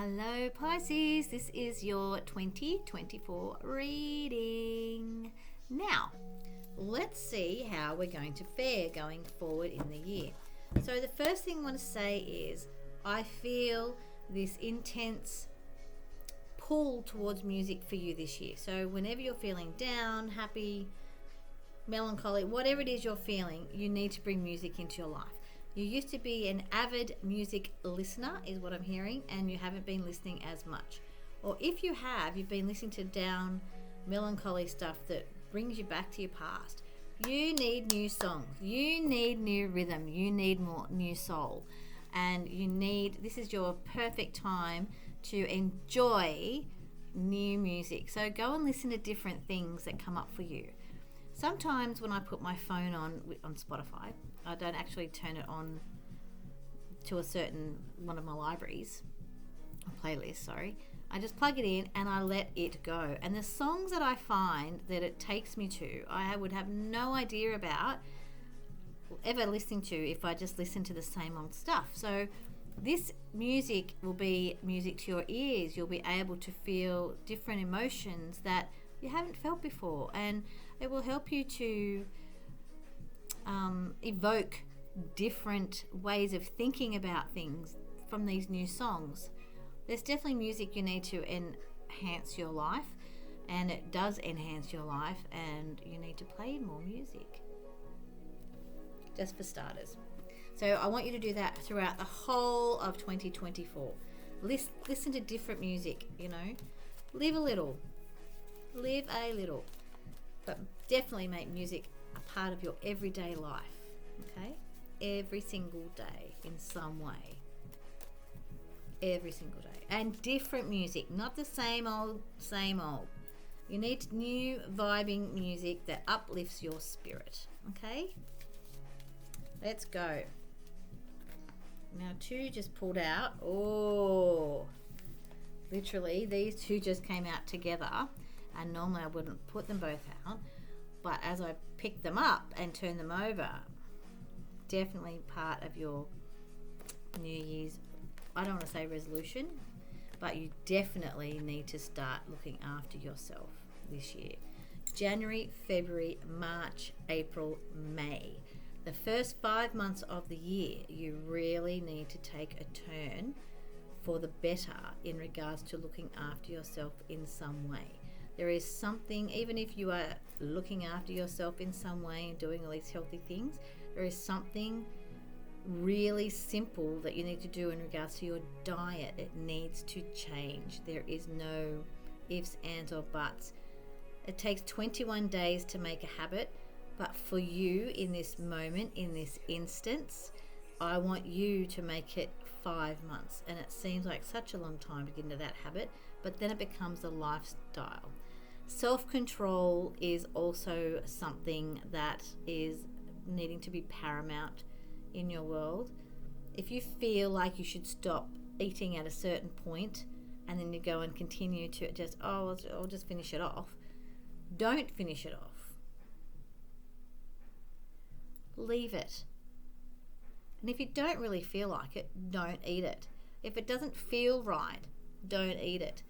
Hello Pisces, this is your 2024 reading. Now, let's see how we're going to fare going forward in the year. So the first thing I want to say is I feel this intense pull towards music for you this year. So whenever you're feeling down, happy, melancholy, whatever it is you're feeling, you need to bring music into your life. You used to be an avid music listener, is what I'm hearing, and you haven't been listening as much. Or if you have, you've been listening to down, melancholy stuff that brings you back to your past. You need new songs. You need new rhythm. You need more new soul. And this is your perfect time to enjoy new music. So go and listen to different things that come up for you. Sometimes when I put my phone on Spotify, I don't actually turn it on to a certain one of my libraries, or playlists, sorry. I just plug it in and I let it go. And the songs that I find that it takes me to, I would have no idea about ever listening to if I just listened to the same old stuff. So this music will be music to your ears. You'll be able to feel different emotions that you haven't felt before, and it will help you to evoke different ways of thinking about things from these new songs. There's definitely music you need to enhance your life, and it does enhance your life, and you need to play more music, just for starters. So I want you to do that throughout the whole of 2024. Listen to different music, live a little, but definitely make music a part of your everyday life, okay? Every single day in some way. Every single day. And different music, not the same old. You need new vibing music that uplifts your spirit, okay? Let's go. Now 2 just pulled out. Oh, literally these 2 just came out together, and normally I wouldn't put them both out, but as I picked them up and turned them over, definitely part of your New Year's, I don't want to say resolution, but you definitely need to start looking after yourself this year. January, February, March, April, May. The first 5 months of the year, you really need to take a turn for the better in regards to looking after yourself in some way. There is something, even if you are looking after yourself in some way and doing all these healthy things, there is something really simple that you need to do in regards to your diet. It needs to change. There is no ifs, ands, or buts. It takes 21 days to make a habit, but for you in this moment, in this instance, I want you to make it 5 months. And it seems like such a long time to get into that habit, but then it becomes a lifestyle. Self-control is also something that is needing to be paramount in your world. If you feel like you should stop eating at a certain point and then you go and continue to I'll just finish it off, don't finish it off. Leave it. And if you don't really feel like it, don't eat it. If it doesn't feel right, don't eat it.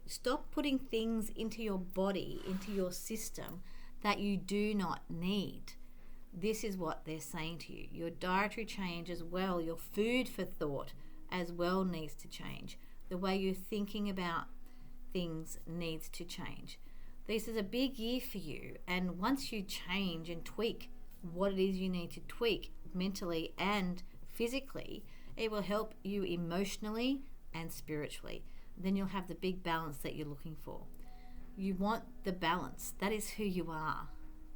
Stop putting things into your body, into your system that you do not need. This is what they're saying to you. Your dietary change as well, your food for thought as well needs to change. The way you're thinking about things needs to change. This is a big year for you, and once you change and tweak what it is you need to tweak mentally and physically, it will help you emotionally and spiritually. Then you'll have the big balance that you're looking for. You want the balance. That is who you are.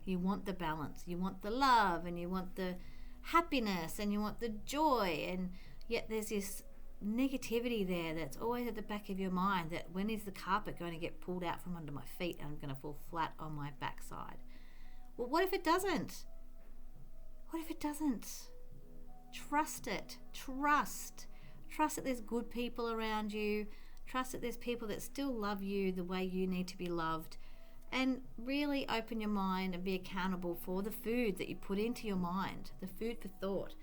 You want the balance. You want the love, and you want the happiness, and you want the joy, and yet there's this negativity there that's always at the back of your mind, that when is the carpet going to get pulled out from under my feet and I'm going to fall flat on my backside? Well, what if it doesn't? What if it doesn't? Trust it. Trust that there's good people around you. Trust that there's people that still love you the way you need to be loved. And really open your mind and be accountable for the food that you put into your mind, the food for thought.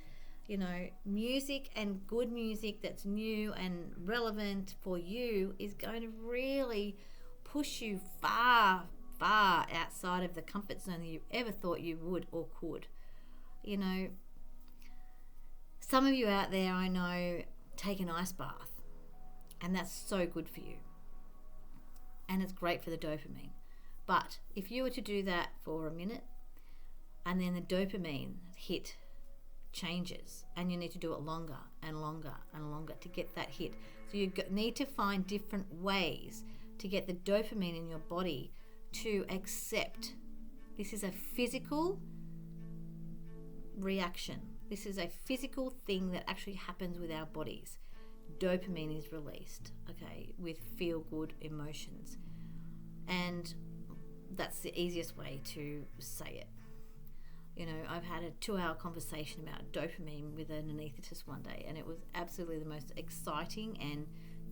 You know, music and good music that's new and relevant for you is going to really push you far, far outside of the comfort zone that you ever thought you would or could. You know, some of you out there, I know, take an ice bath, and that's so good for you. And it's great for the dopamine. But if you were to do that for a minute, and then the dopamine hit changes, and you need to do it longer and longer and longer to get that hit. So you need to find different ways to get the dopamine in your body to accept this is a physical reaction. This is a physical thing that actually happens with our bodies. Dopamine is released, okay, with feel-good emotions. And that's the easiest way to say it. You know, I've had a 2-hour conversation about dopamine with an anaesthetist one day, and it was absolutely the most exciting and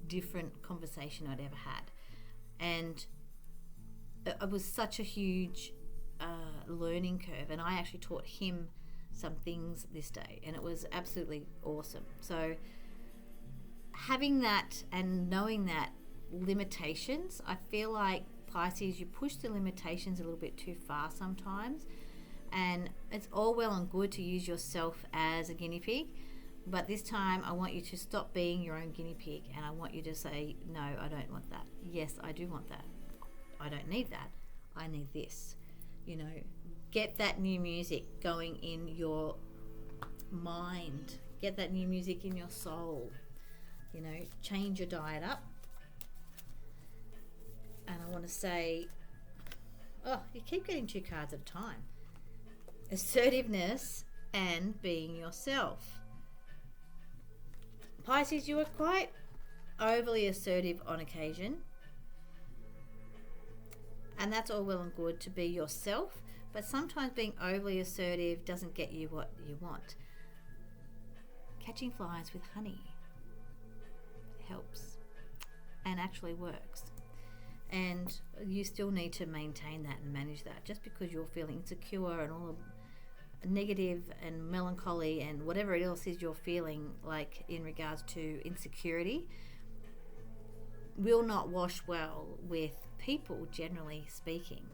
different conversation I'd ever had. And it was such a huge learning curve, and I actually taught him some things this day, and it was absolutely awesome. So having that and knowing that limitations, I feel like Pisces, you push the limitations a little bit too far sometimes, and it's all well and good to use yourself as a guinea pig, but this time I want you to stop being your own guinea pig, and I want you to say, no, I don't want that. Yes, I do want that. I don't need that. I need this. You know, get that new music going in your mind. Get that new music in your soul. You know, change your diet up. And I want to say, oh, you keep getting 2 cards at a time. Assertiveness and being yourself. Pisces, you are quite overly assertive on occasion. And that's all well and good to be yourself, but sometimes being overly assertive doesn't get you what you want. Catching flies with honey helps and actually works. And you still need to maintain that and manage that. Just because you're feeling insecure and all the negative and melancholy and whatever else is you're feeling like in regards to insecurity will not wash well with people, generally speaking.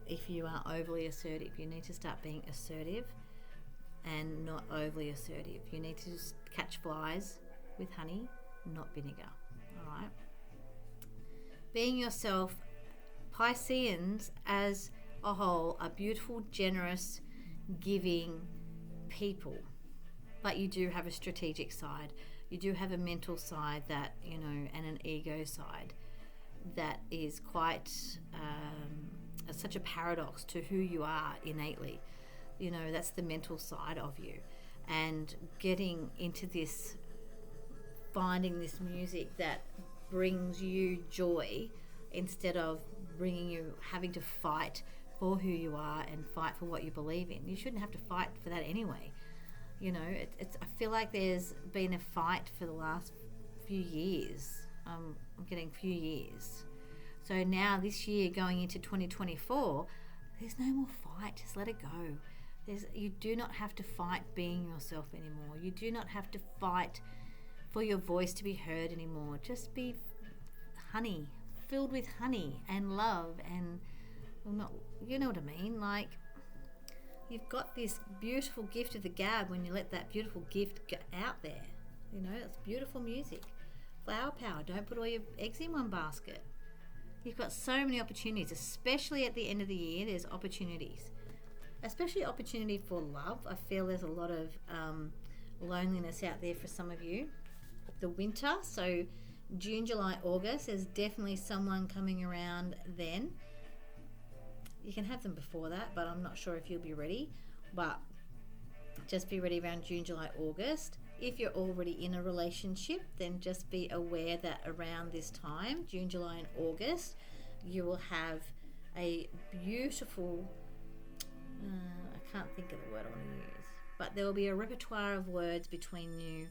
If you are overly assertive, you need to start being assertive and not overly assertive. You need to just catch flies with honey, not vinegar. All right. Being yourself, Pisceans as a whole are beautiful, generous, giving people. But you do have a strategic side. You do have a mental side that, you know, and an ego side that is quite such a paradox to who you are innately. You know, that's the mental side of you. And getting into this, finding this music that brings you joy instead of bringing you having to fight for who you are and fight for what you believe in. You shouldn't have to fight for that anyway. You know, I feel like there's been a fight for the last few years. I'm getting few years. So now this year going into 2024, there's no more fight. Just let it go. You do not have to fight being yourself anymore. You do not have to fight for your voice to be heard anymore. Just be honey, filled with honey and love and, well, not, you know what I mean? Like, you've got this beautiful gift of the gab when you let that beautiful gift get out there. You know, it's beautiful music. Flower power. Don't put all your eggs in one basket. You've got so many opportunities, especially at the end of the year. There's opportunities, especially opportunity for love. I feel there's a lot of loneliness out there for some of you. The winter, so June, July, August, there's definitely someone coming around then. You can have them before that, but I'm not sure if you'll be ready. But just be ready around June, July, August. If you're already in a relationship, then just be aware that around this time, June, July, and August, you will have a beautiful, I can't think of the word I want to use, but there will be a repertoire of words between you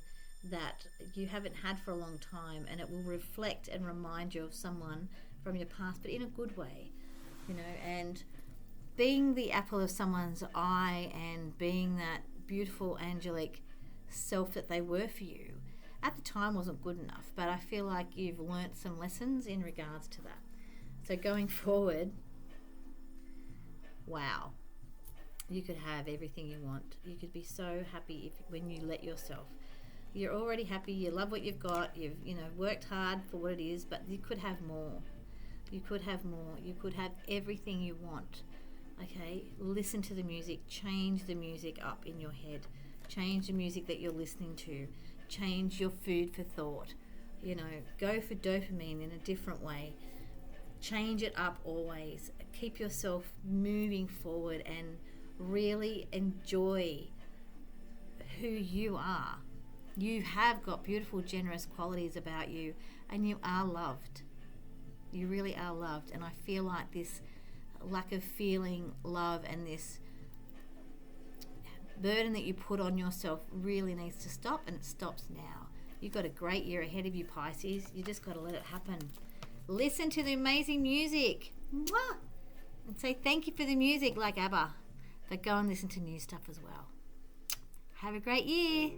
that you haven't had for a long time, and it will reflect and remind you of someone from your past, but in a good way, you know, and being the apple of someone's eye and being that beautiful angelic self that they were for you at the time wasn't good enough. But I feel like you've learnt some lessons in regards to that. So going forward, wow, you could have everything you want. You could be so happy when you let yourself. You're already happy, you love what you've got, you've worked hard for what it is, but you could have more. You could have more. You could have everything you want. Okay? Listen to the music. Change the music up in your head. Change the music that you're listening to. Change your food for thought. Go for dopamine in a different way. Change it up always. Keep yourself moving forward and really enjoy who you are. You have got beautiful, generous qualities about you, and you are loved. You really are loved. And I feel like this lack of feeling love and this burden that you put on yourself really needs to stop, and it stops now. You've got a great year ahead of you, Pisces. You just got to let it happen. Listen to the amazing music. Mwah! And say thank you for the music, like ABBA. But go and listen to new stuff as well. Have a great year.